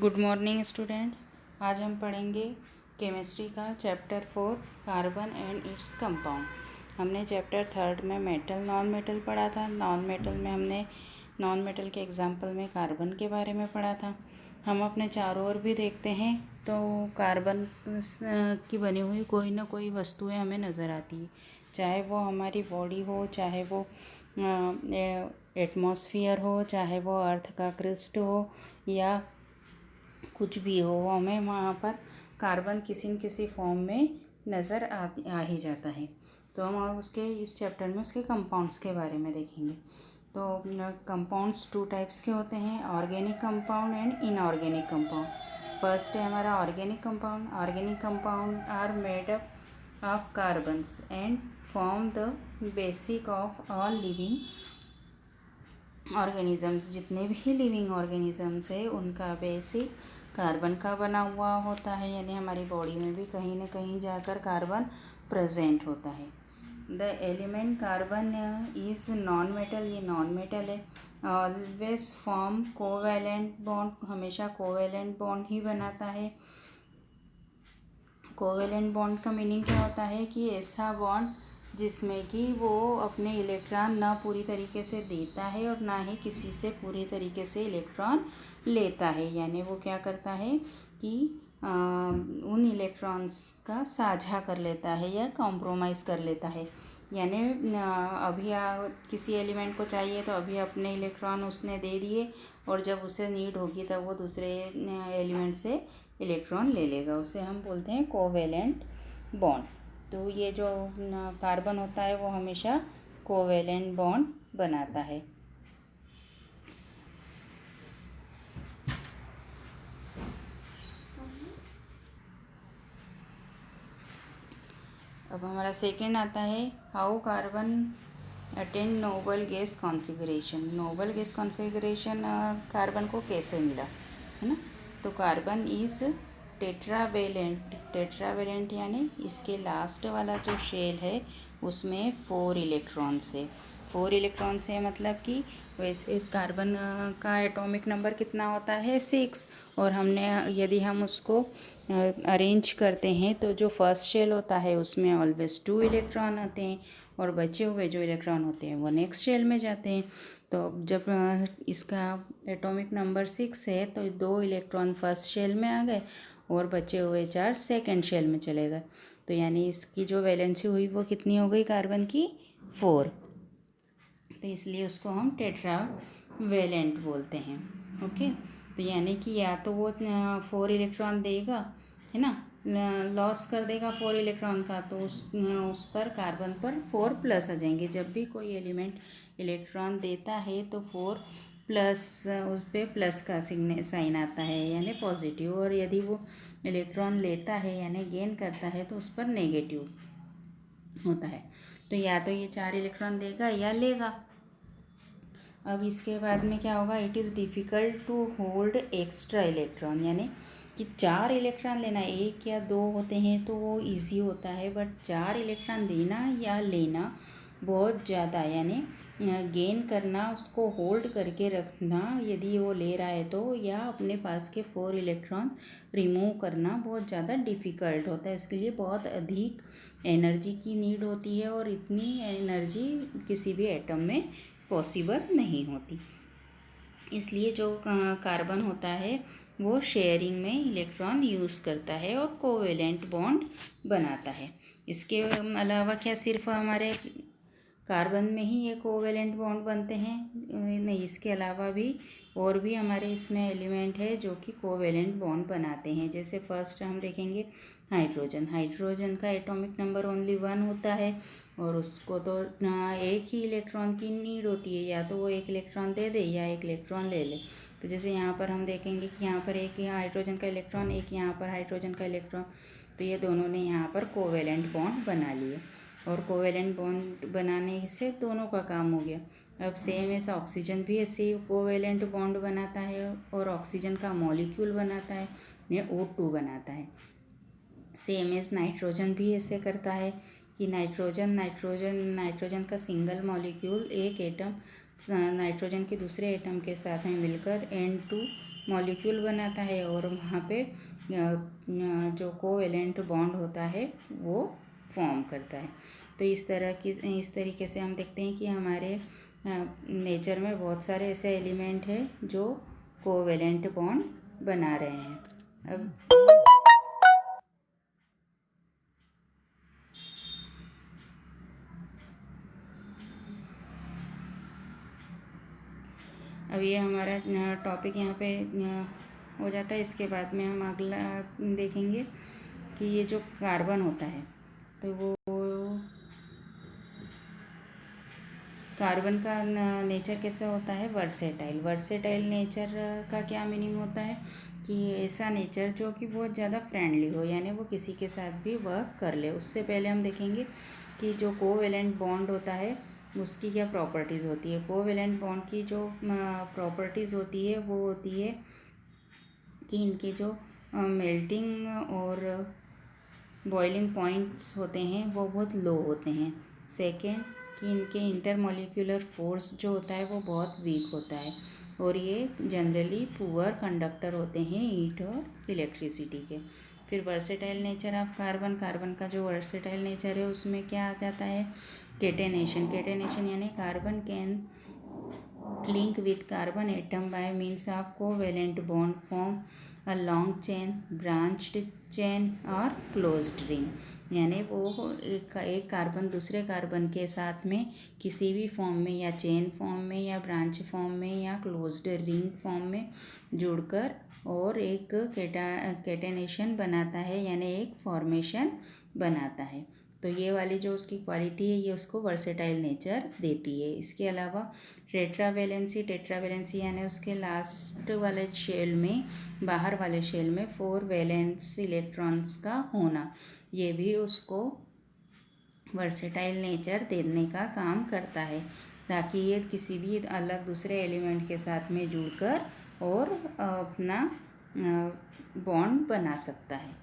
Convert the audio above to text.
Good morning students. आज हम पढ़ेंगे केमिस्ट्री का chapter 4 carbon and its compound. हमने चैप्टर 3 में मेटल नॉन मेटल पढ़ा था। नॉन मेटल में हमने नॉन मेटल के एग्जाम्पल में कार्बन के बारे में पढ़ा था। हम अपने चारों ओर भी देखते हैं तो कार्बन की बनी हुई कोई ना कोई वस्तुएं हमें नज़र आती है, चाहे वो हमारी बॉडी हो, चाहे वो एटमॉस्फेयर हो, चाहे वो अर्थ का क्रिस्ट हो या कुछ भी हो, हमें वहाँ पर कार्बन किसी न किसी फॉर्म में नज़र आ ही जाता है। तो हम उसके इस चैप्टर में उसके कंपाउंड्स के बारे में देखेंगे। तो कंपाउंड्स 2 टाइप्स के होते हैं, organic compound and inorganic compound. First है हमारा organic compound. Organic compound are made up of carbons and form the basic of all living organisms. जितने भी लिविंग ऑर्गेनिज़म्स है उनका बेसिक कार्बन का बना हुआ होता है, यानी हमारी बॉडी में भी कहीं ना कहीं जाकर कार्बन प्रेजेंट होता है। The element carbon is non metal, ये नॉन मेटल है। ऑलवेज फॉर्म कोवैलेंट बॉन्ड, हमेशा कोवैलेंट बॉन्ड ही बनाता है। कोवैलेंट बॉन्ड का मीनिंग क्या होता है कि ऐसा बॉन्ड जिसमें कि वो अपने इलेक्ट्रॉन ना पूरी तरीके से देता है और ना ही किसी से पूरी तरीके से इलेक्ट्रॉन लेता है, यानी वो क्या करता है कि उन इलेक्ट्रॉन्स का साझा कर लेता है या कॉम्प्रोमाइज़ कर लेता है। यानी अभी किसी एलिमेंट को चाहिए तो अभी अपने इलेक्ट्रॉन उसने दे दिए और जब उसे नीड होगी तब वो दूसरे एलिमेंट से इलेक्ट्रॉन ले लेगा, उसे हम बोलते हैं कोवेलेंट बॉन्ड। तो ये जो कार्बन होता है वो हमेशा कोवेलेंट बॉन्ड बनाता है। अब हमारा सेकंड आता है how carbon attain noble gas configuration. Noble gas configuration carbon को कैसे मिला, है ना। तो कार्बन इज़ टेट्रावेलेंट। टेट्रावेलेंट यानी इसके लास्ट वाला जो शेल है उसमें 4 इलेक्ट्रॉन्स है। 4 इलेक्ट्रॉन्स है मतलब कि वैसे कार्बन का एटॉमिक नंबर कितना होता है 6, और हमने यदि हम उसको अरेंज करते हैं तो जो फर्स्ट शेल होता है उसमें ऑलवेज 2 इलेक्ट्रॉन आते हैं और बचे हुए जो इलेक्ट्रॉन होते हैं वो नेक्स्ट शेल में जाते हैं। तो जब इसका एटॉमिक नंबर 6 है तो 2 इलेक्ट्रॉन फर्स्ट शेल में आ गए और बचे हुए 4 सेकेंड शेल में चले गए। तो यानी इसकी जो वैलेंसी हुई वो कितनी हो गई कार्बन की 4। तो इसलिए उसको हम टेट्रा वेलेंट बोलते हैं। ओके, तो यानी कि या तो वो 4 इलेक्ट्रॉन देगा, है ना, लॉस कर देगा 4 इलेक्ट्रॉन का, तो उस पर कार्बन पर 4 प्लस आ जाएंगे। जब भी कोई एलिमेंट इलेक्ट्रॉन देता है तो 4 प्लस उस पर प्लस का साइन आता है यानी पॉजिटिव, और यदि वो इलेक्ट्रॉन लेता है यानी गेन करता है तो उस पर नेगेटिव होता है। तो या तो ये 4 इलेक्ट्रॉन देगा या लेगा। अब इसके बाद में क्या होगा, it is difficult to hold extra electron, यानी कि 4 इलेक्ट्रॉन लेना, 1 या 2 होते हैं तो वो इजी होता है, बट 4 इलेक्ट्रॉन देना या लेना बहुत ज़्यादा, यानी गेन करना, उसको होल्ड करके रखना यदि वो ले रहा है तो, या अपने पास के 4 इलेक्ट्रॉन रिमूव करना बहुत ज़्यादा डिफ़िकल्ट होता है। इसके लिए बहुत अधिक एनर्जी की नीड होती है और इतनी एनर्जी किसी भी एटम में पॉसिबल नहीं होती। इसलिए जो कार्बन होता है वो शेयरिंग में इलेक्ट्रॉन यूज़ करता है और कोवेलेंट बॉन्ड बनाता है। इसके अलावा क्या सिर्फ हमारे कार्बन में ही ये कोवेलेंट बॉन्ड बनते हैं? नहीं, इसके अलावा भी और भी हमारे इसमें एलिमेंट है जो कि कोवेलेंट बॉन्ड बनाते हैं। जैसे फर्स्ट हम देखेंगे हाइड्रोजन। हाइड्रोजन का एटॉमिक नंबर ओनली 1 होता है और उसको तो एक ही इलेक्ट्रॉन की नीड होती है, या तो वो एक इलेक्ट्रॉन दे दे या एक इलेक्ट्रॉन ले ले। तो जैसे यहाँ पर हम देखेंगे कि यहाँ पर एक हाइड्रोजन का इलेक्ट्रॉन, एक यहाँ पर हाइड्रोजन का इलेक्ट्रॉन, तो ये दोनों ने यहाँ पर कोवेलेंट बॉन्ड बना लिए और कोवेलेंट बॉन्ड बनाने से दोनों का काम हो गया। अब सेम ऐसा ऑक्सीजन भी ऐसे कोवेलेंट बॉन्ड बनाता है और ऑक्सीजन का मॉलिक्यूल बनाता है, ये O2 बनाता है। सेम एज नाइट्रोजन भी ऐसे करता है कि नाइट्रोजन का सिंगल मॉलिक्यूल एक एटम नाइट्रोजन के दूसरे एटम के साथ में मिलकर N2 मॉलिक्यूल बनाता है और वहाँ पे जो कोवेलेंट बॉन्ड होता है वो फॉर्म करता है। तो इस तरीके से हम देखते हैं कि हमारे नेचर में बहुत सारे ऐसे एलिमेंट हैं जो कोवेलेंट बॉन्ड बना रहे हैं। अब ये हमारा टॉपिक यहाँ पे हो जाता है। इसके बाद में हम अगला देखेंगे कि ये जो कार्बन होता है तो वो कार्बन का नेचर कैसा होता है, वर्सेटाइल। वर्सेटाइल नेचर का क्या मीनिंग होता है कि ऐसा नेचर जो कि बहुत ज़्यादा फ्रेंडली हो, यानी वो किसी के साथ भी वर्क कर ले। उससे पहले हम देखेंगे कि जो कोवेलेंट बॉन्ड होता है उसकी क्या प्रॉपर्टीज़ होती है। कोवेलेंट बॉन्ड की जो प्रॉपर्टीज़ होती है वो होती है कि इनके जो मेल्टिंग और बॉइलिंग पॉइंट्स होते हैं वो बहुत लो होते हैं। सेकेंड, कि इनके इंटरमॉलिक्यूलर फोर्स जो होता है वो बहुत वीक होता है और ये जनरली पुअर कंडक्टर होते हैं हीट और इलेक्ट्रिसिटी के। फिर versatile nature of carbon. Carbon का जो वर्सेटाइल नेचर है उसमें क्या आ जाता है, केटेनेशन। केटेनेशन यानी carbon can link with carbon atom by means of covalent bond form a long chain, branched chain और closed ring। यानी वो एक कार्बन दूसरे कार्बन के साथ में किसी भी फॉर्म में, या चेन फॉर्म में, या ब्रांच फॉर्म में, या क्लोज्ड रिंग फॉर्म में जुड़कर और एक केटेनेशन बनाता है, यानी एक फॉर्मेशन बनाता है। तो ये वाली जो उसकी क्वालिटी है ये उसको वर्सेटाइल नेचर देती है। इसके अलावा टेट्रावेलेंसी यानी उसके लास्ट वाले शेल में, बाहर वाले शेल में 4 वैलेंस इलेक्ट्रॉन्स का होना, ये भी उसको वर्सेटाइल नेचर देने का काम करता है, ताकि ये किसी भी अलग दूसरे एलिमेंट के साथ में जुड़कर और अपना बॉन्ड बना सकता है।